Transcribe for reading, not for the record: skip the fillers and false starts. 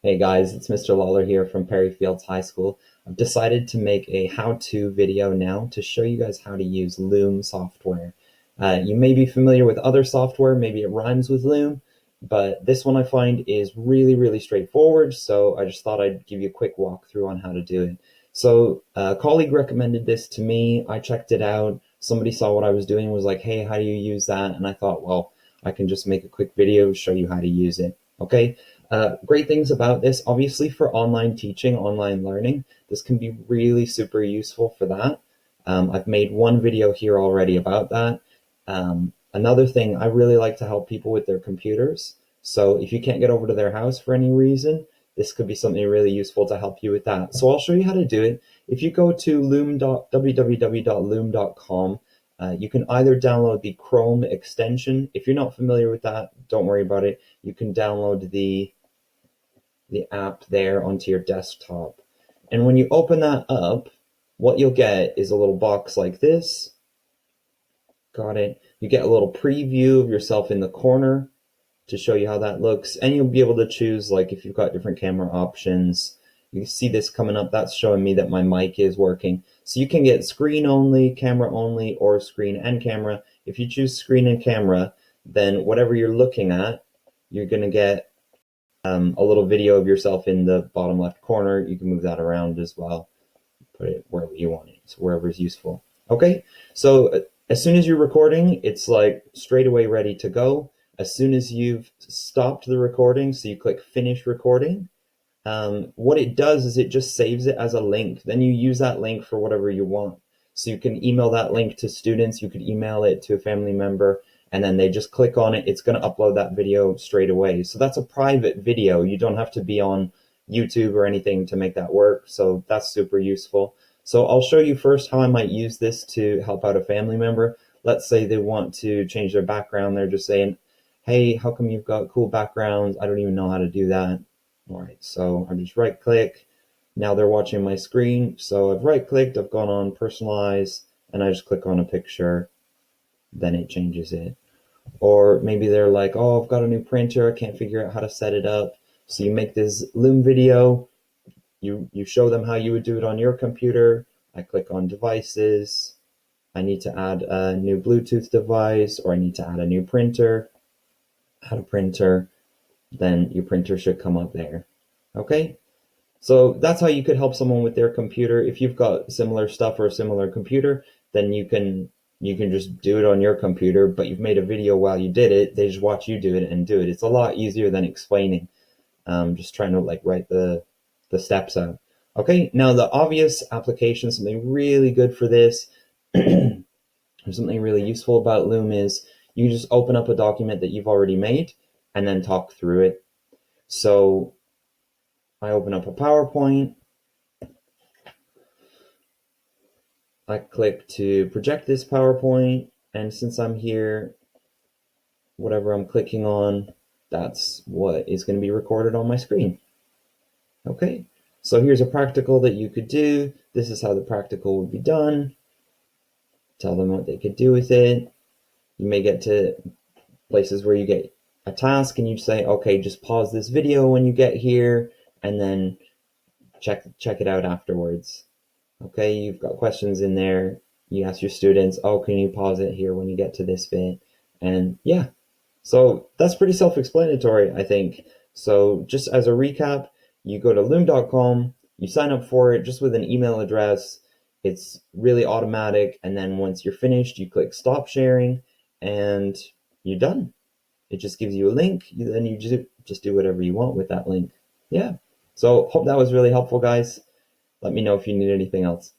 Hey guys, it's Mr. Lawler here from Perry Fields High School. I've decided to make a how-to video now to show you guys how to use Loom software. You may be familiar with other software, maybe it rhymes with Loom, but this one I find is really straightforward, so I just thought I'd give you a quick walkthrough on how to do it. So a colleague recommended this to me, I checked it out, somebody saw what I was doing, was like, hey, how do you use that? And I thought, well, I can just make a quick video, show you how to use it, okay? Great things about this, obviously for online teaching, online learning, this can be really super useful for that. I've made one video here already about that. Another thing, I really like to help people with their computers. So if you can't get over to their house for any reason, this could be something really useful to help you with that. So I'll show you how to do it. If you go to www.loom.com, you can either download the Chrome extension. If you're not familiar with that, don't worry about it. You can download the app there onto your desktop. And when you open that up, what you'll get is a little box like this. Got it. You get a little preview of yourself in the corner to show you how that looks. And you'll be able to choose, like, if you've got different camera options. You see this coming up, that's showing me that my mic is working. So you can get screen only, camera only, or screen and camera. If you choose screen and camera, then whatever you're looking at, you're going to get a little video of yourself in the bottom left corner. You can move that around as well, put it wherever you want it, so wherever is useful. Okay, so as soon as you're recording, it's like straight away ready to go. As soon as you've stopped the recording, so you click finish recording, what it does is it just saves it as a link. Then you use that link for whatever you want. So you can email that link to students, you could email it to a family member, and then they just click on it. It's going to upload that video straight away. So that's a private video. You don't have to be on YouTube or anything to make that work. So that's super useful. So I'll show you first how I might use this to help out a family member. Let's say they want to change their background. They're just saying, hey, how come you've got cool backgrounds? I don't even know how to do that. All right, so I just right click. Now they're watching my screen. So I've right clicked, I've gone on personalize, and I just click on a picture, then it changes it. Or maybe they're like, oh, I've got a new printer, I can't figure out how to set it up. So you make this Loom video, you show them how you would do it on your computer. I click on devices. I need to add a new Bluetooth device, or I need to add a new printer. Add a printer, then your printer should come up there. Okay? So that's how you could help someone with their computer. If you've got similar stuff or a similar computer, then you can just do it on your computer, but you've made a video while you did it. They just watch you do it and do it. It's a lot easier than explaining, just trying to like write the steps out. Okay, now the obvious application, something really good for this, or something really useful about Loom is you just open up a document that you've already made and then talk through it. So I open up a PowerPoint. I click to project this PowerPoint, and since I'm here, whatever I'm clicking on, that's what is going to be recorded on my screen. Okay, so here's a practical that you could do. This is how the practical would be done. Tell them what they could do with it. You may get to places where you get a task and you say, okay, just pause this video when you get here, and then check it out afterwards. Okay, you've got questions in there. You ask your students, oh, can you pause it here when you get to this bit? And yeah, so that's pretty self-explanatory, I think. So just as a recap, you go to loom.com, you sign up for it just with an email address. It's really automatic. And then once you're finished, you click stop sharing and you're done. It just gives you a link. Then you just do whatever you want with that link. Yeah. So hope that was really helpful, guys. Let me know if you need anything else.